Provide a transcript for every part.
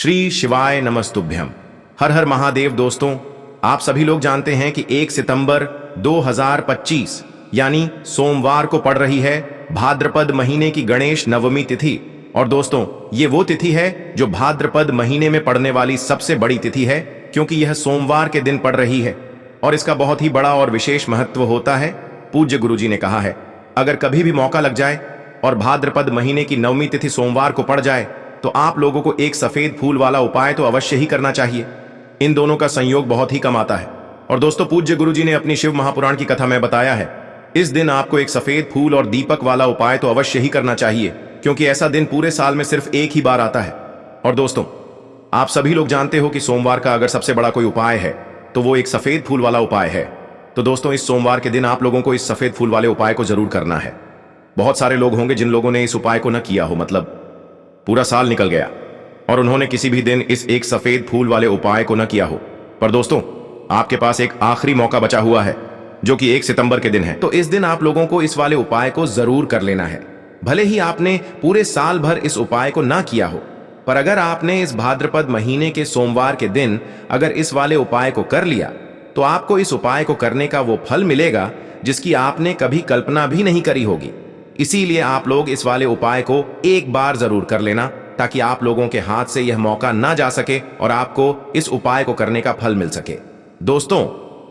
श्री शिवाय नमस्तुभ्यम। हर हर महादेव। दोस्तों, आप सभी लोग जानते हैं कि 1 सितंबर 2025 यानी सोमवार को पड़ रही है भाद्रपद महीने की गणेश नवमी तिथि। और दोस्तों, ये वो तिथि है जो भाद्रपद महीने में पड़ने वाली सबसे बड़ी तिथि है, क्योंकि यह सोमवार के दिन पड़ रही है और इसका बहुत ही बड़ा और विशेष महत्व होता है। पूज्य गुरुजी ने कहा है, अगर कभी भी मौका लग जाए और भाद्रपद महीने की नवमी तिथि सोमवार को पड़ जाए तो आप लोगों को एक सफेद फूल वाला उपाय तो अवश्य ही करना चाहिए। इन दोनों का संयोग बहुत ही कम आता है। और दोस्तों, पूज्य गुरुजी ने अपनी शिव महापुराण की कथा में बताया है, इस दिन आपको एक सफेद फूल और दीपक वाला उपाय तो अवश्य ही करना चाहिए, क्योंकि ऐसा दिन पूरे साल में सिर्फ एक ही बार आता है। और दोस्तों, आप सभी लोग जानते हो कि सोमवार का अगर सबसे बड़ा कोई उपाय है तो वो एक सफेद फूल वाला उपाय है। तो दोस्तों, इस सोमवार के दिन आप लोगों को इस सफेद फूल वाले उपाय को जरूर करना है। बहुत सारे लोग होंगे जिन लोगों ने इस उपाय को न किया हो, मतलब पूरा साल निकल गया और उन्होंने किसी भी दिन इस एक सफेद फूल वाले उपाय को न किया हो। पर दोस्तों, आपके पास एक आखिरी मौका बचा हुआ है, जो कि 1 सितंबर के दिन है। तो इस दिन आप लोगों को इस वाले उपाय को जरूर कर लेना है। भले ही आपने पूरे साल भर इस उपाय को ना किया हो, पर अगर आपने इस भाद्रपद महीने के सोमवार के दिन अगर इस वाले उपाय को कर लिया तो आपको इस उपाय को करने का वो फल मिलेगा जिसकी आपने कभी कल्पना भी नहीं करी होगी। इसीलिए आप लोग इस वाले उपाय को एक बार जरूर कर लेना, ताकि आप लोगों के हाथ से यह मौका ना जा सके और आपको इस उपाय को करने का फल मिल सके। दोस्तों,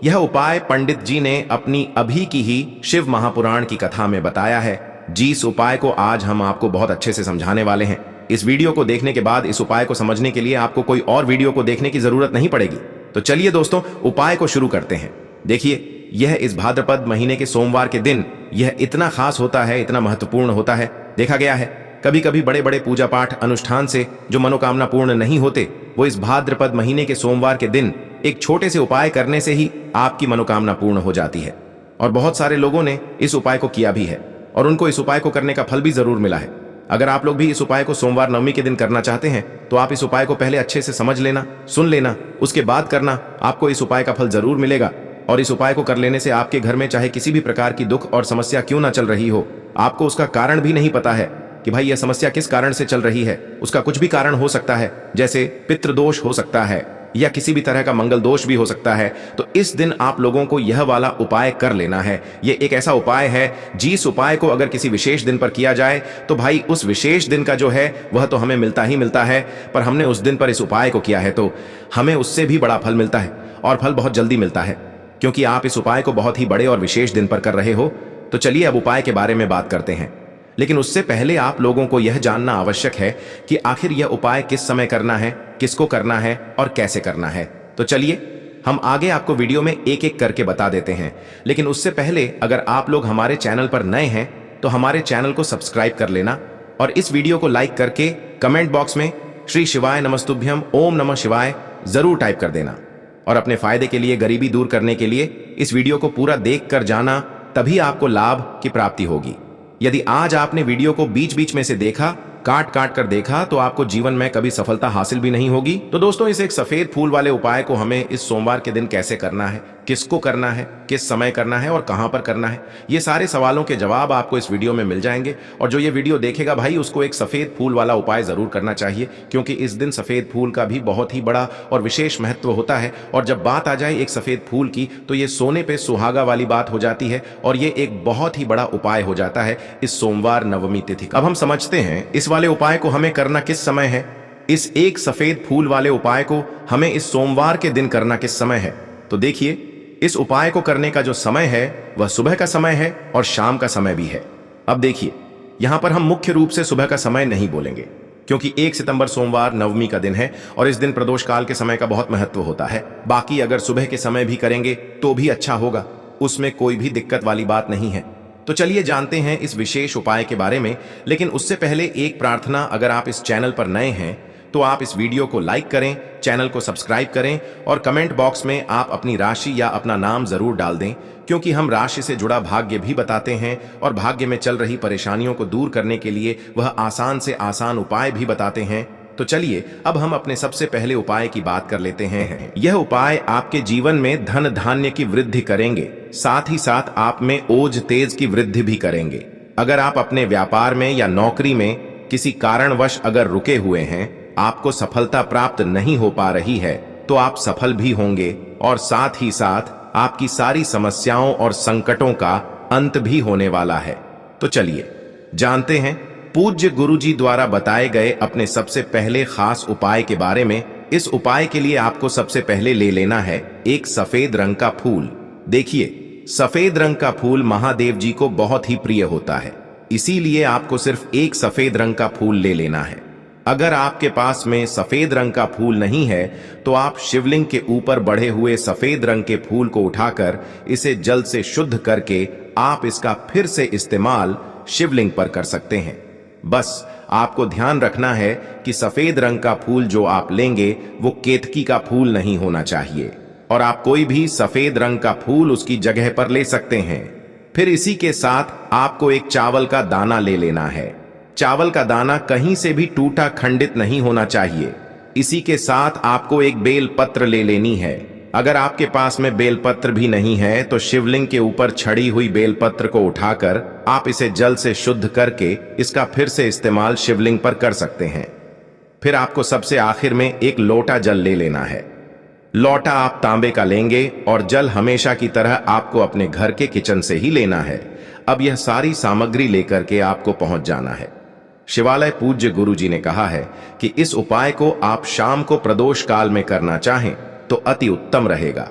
यह उपाय पंडित जी ने अपनी अभी की ही शिव महापुराण की कथा में बताया है। जिस उपाय को आज हम आपको बहुत अच्छे से समझाने वाले हैं। इस वीडियो को देखने के बाद इस उपाय को समझने के लिए आपको कोई और वीडियो को देखने की जरूरत नहीं पड़ेगी। तो चलिए दोस्तों, उपाय को शुरू करते हैं। देखिए, यह इस भाद्रपद महीने के सोमवार के दिन यह इतना खास होता है, इतना महत्वपूर्ण होता है। देखा गया है कभी कभी बड़े बड़े पूजा पाठ अनुष्ठान से जो मनोकामना पूर्ण नहीं होते, वो इस भाद्रपद महीने के सोमवार के दिन एक छोटे से उपाय करने से ही आपकी मनोकामना पूर्ण हो जाती है। और बहुत सारे लोगों ने इस उपाय को किया भी है और उनको इस उपाय को करने का फल भी जरूर मिला है। अगर आप लोग भी इस उपाय को सोमवार नवमी के दिन करना चाहते हैं तो आप इस उपाय को पहले अच्छे से समझ लेना, सुन लेना, उसके बाद करना। आपको इस उपाय का फल जरूर मिलेगा। और इस उपाय को कर लेने से आपके घर में चाहे किसी भी प्रकार की दुख और समस्या क्यों ना चल रही हो, आपको उसका कारण भी नहीं पता है कि भाई यह समस्या किस कारण से चल रही है। उसका कुछ भी कारण हो सकता है, जैसे पितृदोष हो सकता है या किसी भी तरह का मंगल दोष भी हो सकता है। तो इस दिन आप लोगों को यह वाला उपाय कर लेना है। यह एक ऐसा उपाय है जिस उपाय को अगर किसी विशेष दिन पर किया जाए तो भाई उस विशेष दिन का जो है वह तो हमें मिलता ही मिलता है, पर हमने उस दिन पर इस उपाय को किया है तो हमें उससे भी बड़ा फल मिलता है और फल बहुत जल्दी मिलता है, क्योंकि आप इस उपाय को बहुत ही बड़े और विशेष दिन पर कर रहे हो। तो चलिए अब उपाय के बारे में बात करते हैं। लेकिन उससे पहले आप लोगों को यह जानना आवश्यक है कि आखिर यह उपाय किस समय करना है, किसको करना है और कैसे करना है। तो चलिए हम आगे आपको वीडियो में एक एक करके बता देते हैं। लेकिन उससे पहले अगर आप लोग हमारे चैनल पर नए हैं तो हमारे चैनल को सब्सक्राइब कर लेना और इस वीडियो को लाइक करके कमेंट बॉक्स में श्री शिवाय नमस्तुभ्यम ओम नमः शिवाय जरूर टाइप कर देना। और अपने फायदे के लिए, गरीबी दूर करने के लिए इस वीडियो को पूरा देख कर जाना, तभी आपको लाभ की प्राप्ति होगी। यदि आज आपने वीडियो को बीच बीच में से देखा, काट काट कर देखा, तो आपको जीवन में कभी सफलता हासिल भी नहीं होगी। तो दोस्तों, इस एक सफेद फूल वाले उपाय को हमें इस सोमवार के दिन कैसे करना है, किसको करना है, किस समय करना है और कहां पर करना है, ये सारे सवालों के जवाब आपको इस वीडियो में मिल जाएंगे। और जो ये वीडियो देखेगा भाई, उसको एक सफेद फूल वाला उपाय जरूर करना चाहिए, क्योंकि इस दिन सफेद फूल का भी बहुत ही बड़ा और विशेष महत्व होता है। और जब बात आ जाए एक सफेद फूल की, तो ये सोने पे सुहागा वाली बात हो जाती है और ये एक बहुत ही बड़ा उपाय हो जाता है इस सोमवार नवमी तिथि। अब हम समझते हैं इस वाले उपाय को हमें करना किस समय है। इस एक सफेद फूल वाले उपाय को हमें इस सोमवार के दिन करना किस समय है। तो देखिए, इस उपाय को करने का जो समय है वह सुबह का समय है और शाम का समय भी है। अब देखिए, यहां पर हम मुख्य रूप से सुबह का समय नहीं बोलेंगे, क्योंकि 1 सितंबर सोमवार नवमी का दिन है और इस दिन प्रदोष काल के समय का बहुत महत्व होता है। बाकी अगर सुबह के समय भी करेंगे तो भी अच्छा होगा, उसमें कोई भी दिक्कत वाली बात नहीं है। तो चलिए जानते हैं इस विशेष उपाय के बारे में। लेकिन उससे पहले एक प्रार्थना, अगर आप इस चैनल पर नए हैं तो आप इस वीडियो को लाइक करें, चैनल को सब्सक्राइब करें और कमेंट बॉक्स में आप अपनी राशि या अपना नाम जरूर डाल दें, क्योंकि हम राशि से जुड़ा भाग्य भी बताते हैं और भाग्य में चल रही परेशानियों को दूर करने के लिए वह आसान से आसान उपाय भी बताते हैं। तो चलिए अब हम अपने सबसे पहले उपाय की बात कर लेते हैं। यह उपाय आपके जीवन में धन धान्य की वृद्धि करेंगे, साथ ही साथ आप में ओज तेज की वृद्धि भी करेंगे। अगर आप अपने व्यापार में या नौकरी में किसी कारणवश अगर रुके हुए हैं आपको सफलता प्राप्त नहीं हो पा रही है तो आप सफल भी होंगे और साथ ही साथ आपकी सारी समस्याओं और संकटों का अंत भी होने वाला है। तो चलिए जानते हैं पूज्य गुरुजी द्वारा बताए गए अपने सबसे पहले खास उपाय के बारे में। इस उपाय के लिए आपको सबसे पहले ले लेना है एक सफेद रंग का फूल। देखिए, सफेद रंग का फूल महादेव जी को बहुत ही प्रिय होता है, इसीलिए आपको सिर्फ एक सफेद रंग का फूल ले लेना है। अगर आपके पास में सफेद रंग का फूल नहीं है तो आप शिवलिंग के ऊपर बढ़े हुए सफेद रंग के फूल को उठाकर इसे जल से शुद्ध करके आप इसका फिर से इस्तेमाल शिवलिंग पर कर सकते हैं। बस आपको ध्यान रखना है कि सफेद रंग का फूल जो आप लेंगे वो केतकी का फूल नहीं होना चाहिए, और आप कोई भी सफेद रंग का फूल उसकी जगह पर ले सकते हैं। फिर इसी के साथ आपको एक चावल का दाना ले लेना है। चावल का दाना कहीं से भी टूटा खंडित नहीं होना चाहिए। इसी के साथ आपको एक बेल पत्र ले लेनी है। अगर आपके पास में बेल पत्र भी नहीं है तो शिवलिंग के ऊपर छड़ी हुई बेल पत्र को उठाकर आप इसे जल से शुद्ध करके इसका फिर से इस्तेमाल शिवलिंग पर कर सकते हैं। फिर आपको सबसे आखिर में एक लोटा जल ले लेना है। लोटा आप तांबे का लेंगे और जल हमेशा की तरह आपको अपने घर के किचन से ही लेना है। अब यह सारी सामग्री लेकर के आपको पहुंच जाना है शिवालय। पूज्य गुरुजी ने कहा है कि इस उपाय को आप शाम को प्रदोष काल में करना चाहें तो अति उत्तम रहेगा।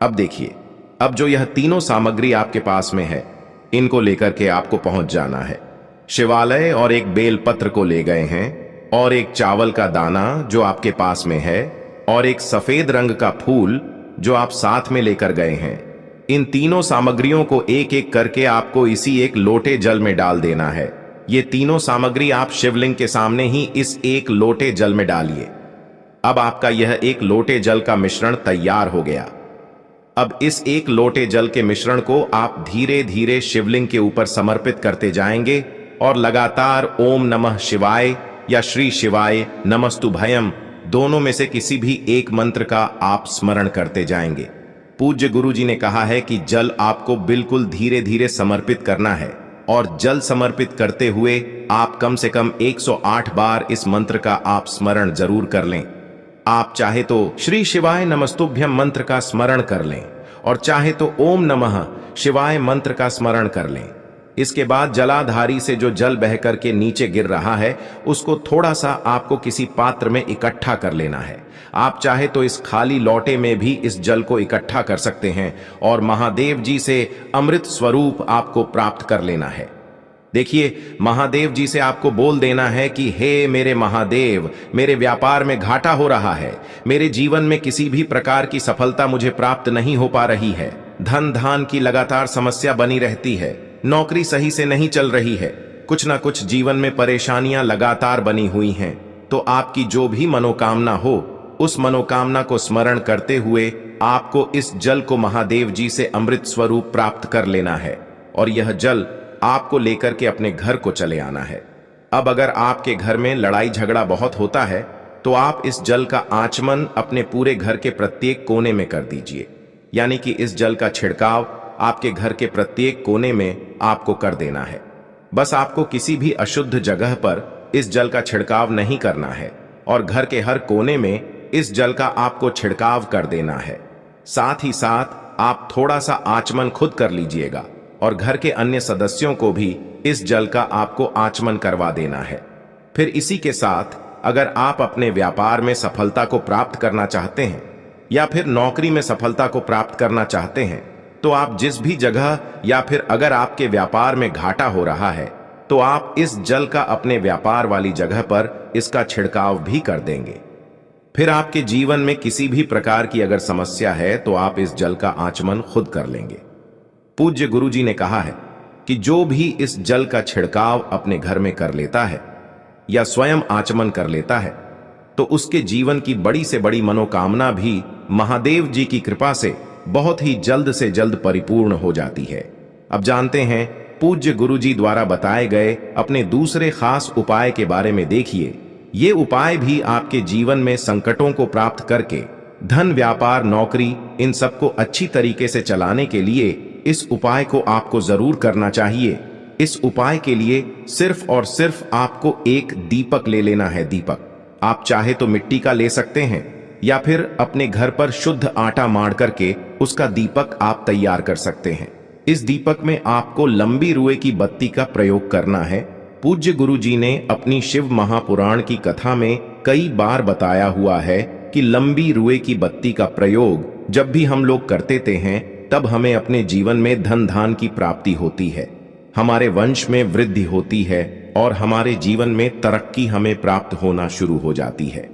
अब देखिए, अब जो यह तीनों सामग्री आपके पास में है इनको लेकर के आपको पहुंच जाना है शिवालय, और एक बेल पत्र को ले गए हैं, और एक चावल का दाना जो आपके पास में है, और एक सफेद रंग का फूल जो आप साथ में लेकर गए हैं। इन तीनों सामग्रियों को एक एक करके आपको इसी एक लोटे जल में डाल देना है। ये तीनों सामग्री आप शिवलिंग के सामने ही इस एक लोटे जल में डालिए। अब आपका यह एक लोटे जल का मिश्रण तैयार हो गया। अब इस एक लोटे जल के मिश्रण को आप धीरे धीरे शिवलिंग के ऊपर समर्पित करते जाएंगे और लगातार ओम नमः शिवाय या श्री शिवाय नमस्तुभयम दोनों में से किसी भी एक मंत्र का आप स्मरण करते जाएंगे। पूज्य गुरुजी ने कहा है कि जल आपको बिल्कुल धीरे धीरे समर्पित करना है, और जल समर्पित करते हुए आप कम से कम 108 बार इस मंत्र का आप स्मरण जरूर कर लें। आप चाहे तो श्री शिवाय नमस्तुभ्यम मंत्र का स्मरण कर लें, और चाहे तो ओम नमः शिवाय मंत्र का स्मरण कर लें। इसके बाद जलाधारी से जो जल बह करके नीचे गिर रहा है उसको थोड़ा सा आपको किसी पात्र में इकट्ठा कर लेना है। आप चाहे तो इस खाली लोटे में भी इस जल को इकट्ठा कर सकते हैं और महादेव जी से अमृत स्वरूप आपको प्राप्त कर लेना है। देखिए, महादेव जी से आपको बोल देना है कि हे मेरे महादेव, मेरे व्यापार में घाटा हो रहा है, मेरे जीवन में किसी भी प्रकार की सफलता मुझे प्राप्त नहीं हो पा रही है, धन धान की लगातार समस्या बनी रहती है, नौकरी सही से नहीं चल रही है, कुछ ना कुछ जीवन में परेशानियां लगातार बनी हुई हैं। तो आपकी जो भी मनोकामना हो उस मनोकामना को स्मरण करते हुए आपको इस जल को महादेव जी से अमृत स्वरूप प्राप्त कर लेना है, और यह जल आपको लेकर के अपने घर को चले आना है। अब अगर आपके घर में लड़ाई झगड़ा बहुत होता है तो आप इस जल का आचमन अपने पूरे घर के प्रत्येक कोने में कर दीजिए, यानी कि इस जल का छिड़काव आपके घर के प्रत्येक कोने में आपको कर देना है। बस आपको किसी भी अशुद्ध जगह पर इस जल का छिड़काव नहीं करना है, और घर के हर कोने में इस जल का आपको छिड़काव कर देना है। साथ ही साथ आप थोड़ा सा आचमन खुद कर लीजिएगा, और घर के अन्य सदस्यों को भी इस जल का आपको आचमन करवा देना है। फिर इसी के साथ अगर आप अपने व्यापार में सफलता को प्राप्त करना चाहते हैं या फिर नौकरी में सफलता को प्राप्त करना चाहते हैं तो आप जिस भी जगह, या फिर अगर आपके व्यापार में घाटा हो रहा है तो आप इस जल का अपने व्यापार वाली जगह पर इसका छिड़काव भी कर देंगे। फिर आपके जीवन में किसी भी प्रकार की अगर समस्या है तो आप इस जल का आचमन खुद कर लेंगे। पूज्य गुरुजी ने कहा है कि जो भी इस जल का छिड़काव अपने घर में कर लेता है या स्वयं आचमन कर लेता है तो उसके जीवन की बड़ी से बड़ी मनोकामना भी महादेव जी की कृपा से बहुत ही जल्द से जल्द परिपूर्ण हो जाती है। अब जानते हैं पूज्य गुरुजी द्वारा बताए गए अपने दूसरे खास उपाय के बारे में। देखिए, ये उपाय भी आपके जीवन में संकटों को प्राप्त करके धन, व्यापार, नौकरी इन सबको अच्छी तरीके से चलाने के लिए इस उपाय को आपको जरूर करना चाहिए। इस उपाय के लिए सिर्फ और सिर्फ आपको एक दीपक ले लेना है। दीपक आप चाहे तो मिट्टी का ले सकते हैं या फिर अपने घर पर शुद्ध आटा माड़ करके उसका दीपक आप तैयार कर सकते हैं। इस दीपक में आपको लंबी रुए की बत्ती का प्रयोग करना है। पूज्य गुरु जी ने अपनी शिव महापुराण की कथा में कई बार बताया हुआ है कि लंबी रुए की बत्ती का प्रयोग जब भी हम लोग करते हैं तब हमें अपने जीवन में धन धान की प्राप्ति होती है, हमारे वंश में वृद्धि होती है और हमारे जीवन में तरक्की हमें प्राप्त होना शुरू हो जाती है।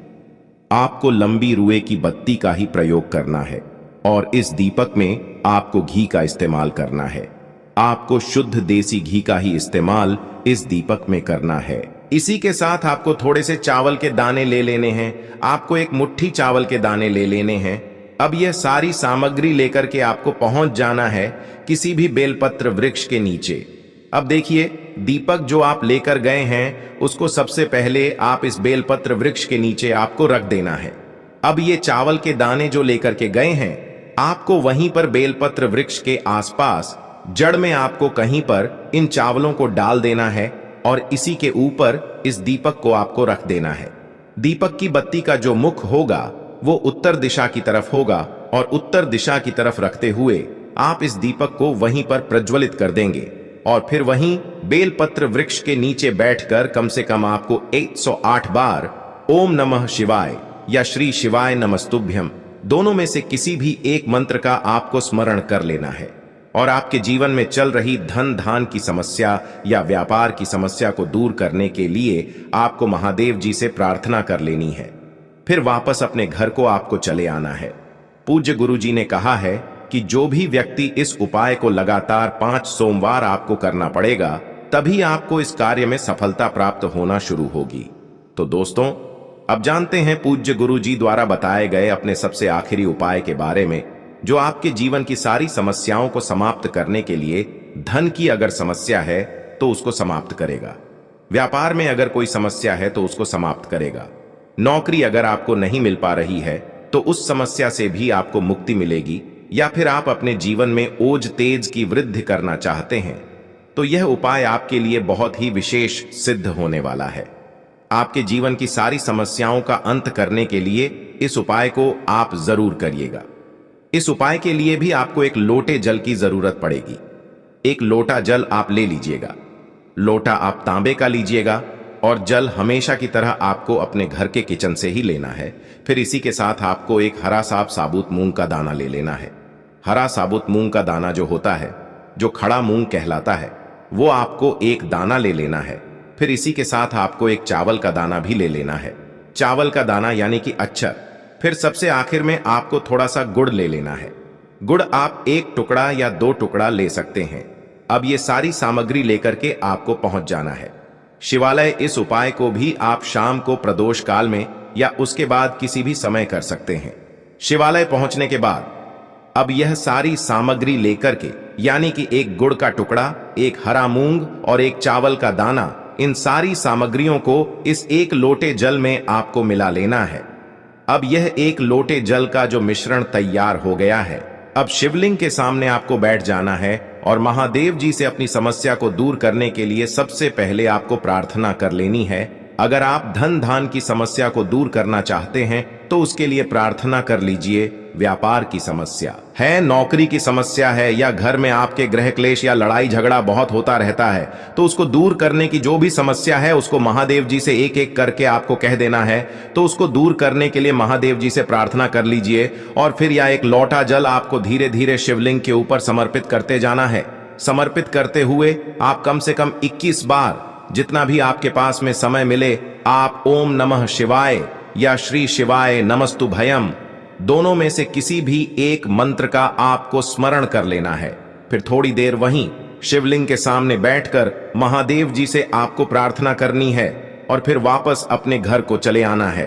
आपको लंबी रुए की बत्ती का ही प्रयोग करना है और इस दीपक में आपको घी का इस्तेमाल करना है। आपको शुद्ध देसी घी का ही इस्तेमाल इस दीपक में करना है। इसी के साथ आपको थोड़े से चावल के दाने ले लेने हैं। आपको एक मुट्ठी चावल के दाने ले लेने हैं। अब यह सारी सामग्री लेकर के आपको पहुंच जाना है किसी भी बेलपत्र वृक्ष के नीचे। अब देखिए, दीपक जो आप लेकर गए हैं उसको सबसे पहले आप इस बेलपत्र वृक्ष के नीचे आपको रख देना है। अब ये चावल के दाने जो लेकर के गए हैं आपको वहीं पर बेलपत्र वृक्ष के आसपास जड़ में आपको कहीं पर इन चावलों को डाल देना है और इसी के ऊपर इस दीपक को आपको रख देना है। दीपक की बत्ती का जो मुख होगा वो उत्तर दिशा की तरफ होगा और उत्तर दिशा की तरफ रखते हुए आप इस दीपक को वहीं पर प्रज्वलित कर देंगे और फिर वहीं बेलपत्र वृक्ष के नीचे बैठकर कम से कम आपको 108 बार ओम नमः शिवाय या श्री शिवाय नमस्तुभ्यम दोनों में से किसी भी एक मंत्र का आपको स्मरण कर लेना है और आपके जीवन में चल रही धन धान की समस्या या व्यापार की समस्या को दूर करने के लिए आपको महादेव जी से प्रार्थना कर लेनी है। फिर वापस अपने घर को आपको चले आना है। पूज्य गुरु जी ने कहा है कि जो भी व्यक्ति इस उपाय को लगातार 5 सोमवार आपको करना पड़ेगा तभी आपको इस कार्य में सफलता प्राप्त होना शुरू होगी। तो दोस्तों, अब जानते हैं पूज्य गुरु जी द्वारा बताए गए अपने सबसे आखिरी उपाय के बारे में जो आपके जीवन की सारी समस्याओं को समाप्त करने के लिए, धन की अगर समस्या है तो उसको समाप्त करेगा, व्यापार में अगर कोई समस्या है तो उसको समाप्त करेगा, नौकरी अगर आपको नहीं मिल पा रही है तो उस समस्या से भी आपको मुक्ति मिलेगी, या फिर आप अपने जीवन में ओज तेज की वृद्धि करना चाहते हैं तो यह उपाय आपके लिए बहुत ही विशेष सिद्ध होने वाला है। आपके जीवन की सारी समस्याओं का अंत करने के लिए इस उपाय को आप जरूर करिएगा। इस उपाय के लिए भी आपको एक लोटे जल की जरूरत पड़ेगी। एक लोटा जल आप ले लीजिएगा। लोटा आप तांबे का लीजिएगा और जल हमेशा की तरह आपको अपने घर के किचन से ही लेना है। फिर इसी के साथ आपको एक हरा साबुत मूंग का दाना ले लेना है। हरा साबुत मूंग का दाना जो होता है, जो खड़ा मूंग कहलाता है, वो आपको एक दाना ले लेना है। फिर इसी के साथ आपको एक चावल का दाना भी ले लेना है। चावल का दाना यानी कि अक्षर। फिर सबसे आखिर में आपको थोड़ा सा गुड़ ले लेना है। गुड़ आप 1 टुकड़ा या 2 टुकड़ा ले सकते हैं। अब ये सारी सामग्री लेकर के आपको पहुंच जाना है शिवालय। इस उपाय को भी आप शाम को प्रदोष काल में या उसके बाद किसी भी समय कर सकते हैं। शिवालय पहुंचने के बाद अब यह सारी सामग्री लेकर के, यानी कि एक गुड़ का टुकड़ा, एक हरा मूंग और एक चावल का दाना, इन सारी सामग्रियों को इस एक लोटे जल में आपको मिला लेना है। अब यह एक लोटे जल का जो मिश्रण तैयार हो गया है, अब शिवलिंग के सामने आपको बैठ जाना है और महादेव जी से अपनी समस्या को दूर करने के लिए सबसे पहले आपको प्रार्थना कर लेनी है। अगर आप धन धान की समस्या को दूर करना चाहते हैं तो उसके लिए प्रार्थना कर लीजिए। व्यापार की समस्या है, नौकरी की समस्या है, या घर में आपके गृह क्लेश या लड़ाई झगड़ा बहुत होता रहता है, तो उसको दूर करने की जो भी समस्या है उसको महादेव जी से एक एक करके आपको कह देना है। तो उसको दूर करने के लिए महादेव जी से प्रार्थना कर लीजिए और फिर यह एक लोटा जल आपको धीरे धीरे शिवलिंग के ऊपर समर्पित करते जाना है। समर्पित करते हुए आप कम से कम 21 बार, जितना भी आपके पास में समय मिले, आप ओम नमः शिवाय या श्री शिवाय नमस्तुभयम दोनों में से किसी भी एक मंत्र का आपको स्मरण कर लेना है। फिर थोड़ी देर वहीं शिवलिंग के सामने बैठकर महादेव जी से आपको प्रार्थना करनी है और फिर वापस अपने घर को चले आना है।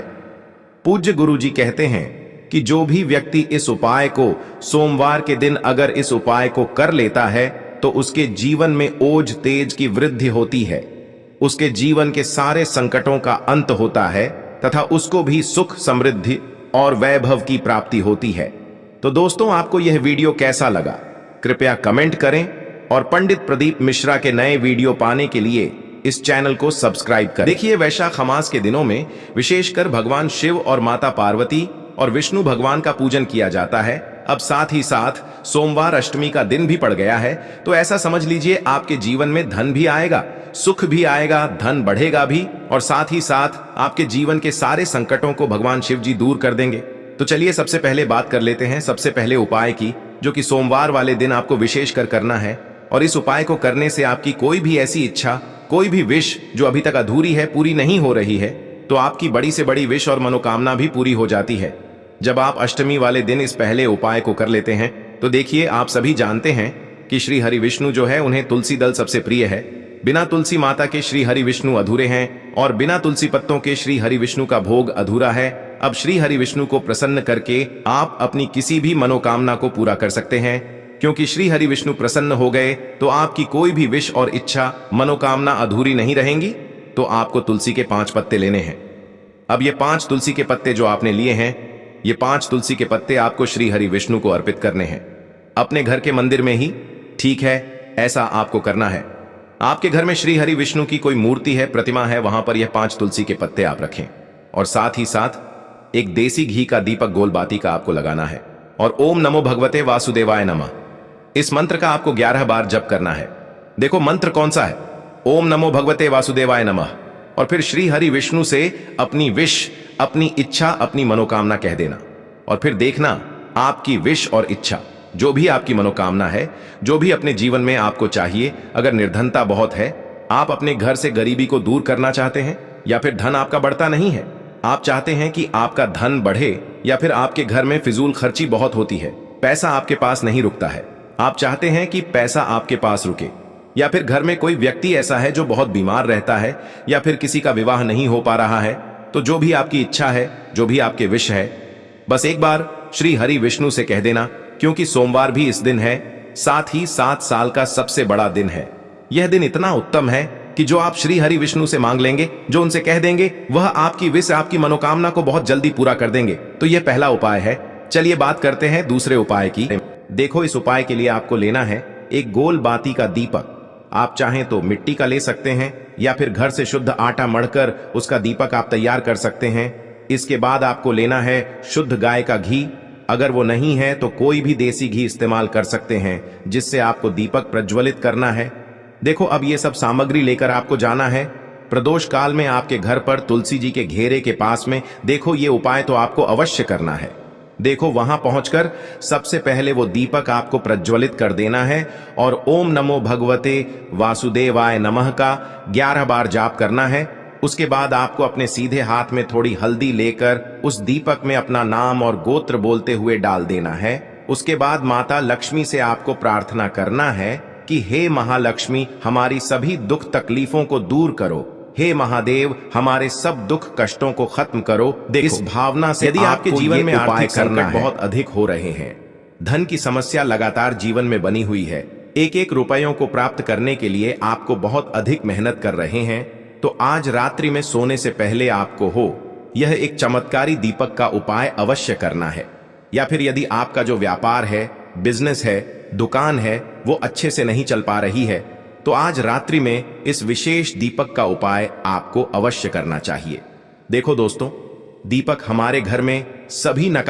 पूज्य गुरु जी कहते हैं कि जो भी व्यक्ति इस उपाय को सोमवार के दिन अगर इस उपाय को कर लेता है तो उसके जीवन में ओज तेज की वृद्धि होती है, उसके जीवन के सारे संकटों का अंत होता है तथा उसको भी सुख, समृद्धि और वैभव की प्राप्ति होती है। तो दोस्तों, आपको यह वीडियो कैसा लगा? कृपया कमेंट करें और पंडित प्रदीप मिश्रा के नए वीडियो पाने के लिए इस चैनल को सब्सक्राइब करें। देखिए, वैशाख मास के दिनों में विशेषकर भगवान शिव और माता पार्वती और विष्णु भगवान का पूजन किया जाता है। अब साथ ही साथ सोमवार अष्टमी का दिन भी पड़ गया है, तो ऐसा समझ लीजिए आपके जीवन में धन भी आएगा, सुख भी आएगा, धन बढ़ेगा भी, और साथ ही साथ आपके जीवन के सारे संकटों को भगवान शिव जी दूर कर देंगे। तो चलिए सबसे पहले बात कर लेते हैं सबसे पहले उपाय की, जो कि सोमवार वाले दिन आपको विशेष कर करना है। और इस उपाय को करने से आपकी कोई भी ऐसी इच्छा, कोई भी विश जो अभी तक अधूरी है, पूरी नहीं हो रही है, तो आपकी बड़ी से बड़ी विश और मनोकामना भी पूरी हो जाती है। जब आप अष्टमी वाले दिन इस पहले उपाय को कर लेते हैं, तो देखिए, आप सभी जानते हैं कि श्री हरि विष्णु जो है, उन्हें तुलसी दल सबसे प्रिय है। बिना तुलसी माता के श्री हरि विष्णु अधूरे हैं, और बिना तुलसी पत्तों के श्री हरि विष्णु का भोग अधूरा है। अब श्री हरि विष्णु को प्रसन्न करके आप अपनी किसी भी मनोकामना को पूरा कर सकते हैं, क्योंकि श्री हरि विष्णु प्रसन्न हो गए तो आपकी कोई भी विश और इच्छा, मनोकामना अधूरी नहीं रहेंगी। तो आपको तुलसी के 5 पत्ते लेने हैं। अब ये 5 तुलसी के पत्ते जो आपने लिए हैं, ये 5 तुलसी के पत्ते आपको श्री हरि विष्णु को अर्पित करने हैं, अपने घर के मंदिर में ही। ठीक है, ऐसा आपको करना है। आपके घर में श्री हरि विष्णु की कोई मूर्ति है, प्रतिमा है, वहां पर यह 5 तुलसी के पत्ते आप रखें, और साथ ही साथ एक देसी घी का दीपक गोल बाती का आपको लगाना है, और ओम नमो भगवते वासुदेवाय नमः, इस मंत्र का आपको 11 बार जप करना है। देखो, मंत्र कौन सा है? ओम नमो भगवते वासुदेवाय नमः, और फिर श्री हरि विष्णु से अपनी विश, अपनी इच्छा, अपनी मनोकामना कह देना, और फिर देखना आपकी विश और इच्छा, जो भी आपकी मनोकामना है, जो भी अपने जीवन में आपको चाहिए। अगर निर्धनता बहुत है, आप अपने घर से गरीबी को दूर करना चाहते हैं, या फिर धन आपका बढ़ता नहीं है, आप चाहते हैं कि आपका धन बढ़े, या फिर आपके घर में फिजूल खर्ची बहुत होती है, पैसा आपके पास नहीं रुकता है, आप चाहते हैं कि पैसा आपके पास रुके, या फिर घर में कोई व्यक्ति ऐसा है जो बहुत बीमार रहता है, या फिर किसी का विवाह नहीं हो पा रहा है, तो जो भी आपकी इच्छा है, जो भी आपके विश है, बस एक बार श्री हरि विष्णु से कह देना, क्योंकि सोमवार भी इस दिन है, साथ ही 7 साल का सबसे बड़ा दिन है। यह दिन इतना उत्तम है कि जो आप श्री हरि विष्णु से मांग लेंगे, जो उनसे कह देंगे, वह आपकी विश, आपकी मनोकामना को बहुत जल्दी पूरा कर देंगे। तो यह पहला उपाय है। चलिए बात करते हैं दूसरे उपाय की। देखो, इस उपाय के लिए आपको लेना है एक गोल बाती का दीपक। आप चाहें तो मिट्टी का ले सकते हैं, या फिर घर से शुद्ध आटा मढ़कर उसका दीपक आप तैयार कर सकते हैं। इसके बाद आपको लेना है शुद्ध गाय का घी। अगर वो नहीं है तो कोई भी देसी घी इस्तेमाल कर सकते हैं, जिससे आपको दीपक प्रज्वलित करना है। देखो, अब ये सब सामग्री लेकर आपको जाना है प्रदोष काल में आपके घर पर तुलसी जी के घेरे के पास में। देखो, ये उपाय तो आपको अवश्य करना है। देखो, वहां पहुंचकर सबसे पहले वो दीपक आपको प्रज्वलित कर देना है, और ओम नमो भगवते वासुदेवाय नमः का 11 बार जाप करना है। उसके बाद आपको अपने सीधे हाथ में थोड़ी हल्दी लेकर उस दीपक में अपना नाम और गोत्र बोलते हुए डाल देना है। उसके बाद माता लक्ष्मी से आपको प्रार्थना करना है कि हे महालक्ष्मी, हमारी सभी दुख तकलीफों को दूर करो, हे महादेव, हमारे सब दुख कष्टों को खत्म करो। इस भावना से यदि आपके जीवन में आर्थिक संकट बहुत अधिक हो रहे हैं, धन की समस्या लगातार जीवन में बनी हुई है, एक एक रुपयों को प्राप्त करने के लिए आपको बहुत अधिक मेहनत कर रहे हैं, तो आज रात्रि में सोने से पहले आपको यह एक चमत्कारी दीपक का उपाय अवश्य करना है। या फिर यदि आपका जो व्यापार है, बिजनेस है, दुकान है, वो अच्छे से नहीं चल पा रही है, तो आज रात्रि में इस विशेष दीपक का उपाय आपको अवश्य करना चाहिए। देखो दोस्तों, दीपक हमारे घर में सभी नकारात्मक